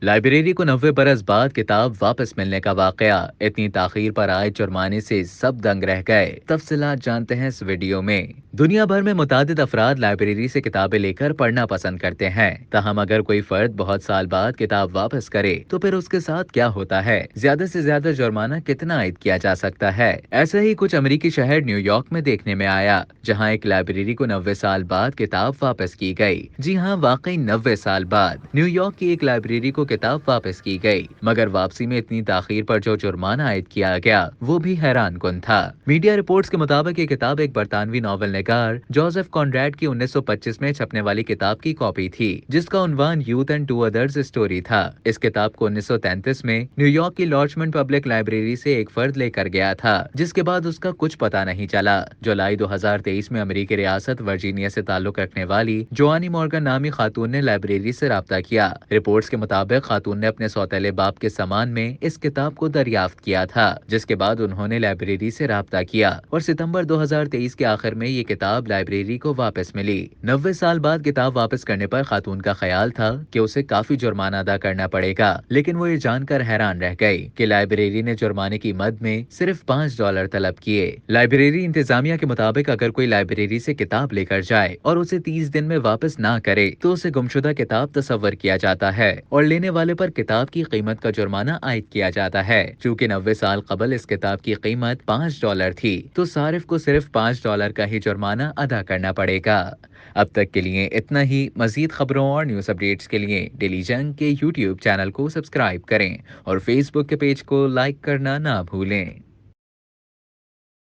Library کو 90 برس بعد کتاب واپس ملنے کا واقعہ، اتنی تاخیر پر آئے جرمانے سے سب دنگ رہ گئے۔ تفصیلات جانتے ہیں اس ویڈیو میں۔ دنیا بھر میں متعدد افراد لائبریری سے کتابیں لے کر پڑھنا پسند کرتے ہیں، تاہم اگر کوئی فرد بہت سال بعد کتاب واپس کرے تو پھر اس کے ساتھ کیا ہوتا ہے؟ زیادہ سے زیادہ جرمانہ کتنا عائد کیا جا سکتا ہے؟ ایسا ہی کچھ امریکی شہر نیو یارک میں دیکھنے میں آیا، جہاں ایک لائبریری کو 90 سال بعد کتاب واپس کی گئی۔ جی ہاں، واقعی 90 سال بعد نیو یارک کی ایک لائبریری کو کتاب واپس کی گئی، مگر واپسی میں اتنی تاخیر پر جو جرمانہ عائد کیا گیا وہ بھی حیران کن تھا۔ میڈیا رپورٹس کے مطابق یہ کتاب ایک برطانوی ناول نگار جوزف کانریڈ کی 1925 میں چھپنے والی کتاب کی کاپی تھی، جس کا عنوان youth and two others story تھا۔ اس کتاب کو 1933 میں نیو یارک کی لارچمنٹ پبلک لائبریری سے ایک فرد لے کر گیا تھا، جس کے بعد اس کا کچھ پتہ نہیں چلا۔ جولائی 2023 میں امریکی ریاست ورجینیا سے تعلق رکھنے والی جوانی مورگن نامی خاتون نے لائبریری سے رابطہ کیا۔ رپورٹس کے مطابق خاتون نے اپنے سوتیلے باپ کے سامان میں اس کتاب کو دریافت کیا تھا، جس کے بعد انہوں نے لائبریری سے رابطہ کیا اور ستمبر 2023 کے آخر میں یہ کتاب لائبریری کو واپس ملی۔ 90 سال بعد کتاب واپس کرنے پر خاتون کا خیال تھا کہ اسے کافی جرمانہ ادا کرنا پڑے گا، لیکن وہ یہ جان کر حیران رہ گئی کہ لائبریری نے جرمانے کی مد میں صرف $5 طلب کیے۔ لائبریری انتظامیہ کے مطابق اگر کوئی لائبریری سے کتاب لے کر جائے اور اسے 30 دن میں واپس نہ کرے تو اسے گمشدہ کتاب تصور کیا جاتا ہے اور لینے والے پر کتاب کی قیمت کا جرمانہ عائد کیا جاتا ہے۔ چونکہ 90 سال قبل اس کتاب کی قیمت $5 تھی تو صارف کو صرف $5 کا ہی جرمانہ ادا کرنا پڑے گا۔ اب تک کے لیے اتنا ہی۔ مزید خبروں اور نیوز اپڈیٹس کے لیے ڈیلی جنگ کے YouTube چینل کو سبسکرائب کریں اور فیس بک کے پیج کو لائک کرنا نہ بھولیں۔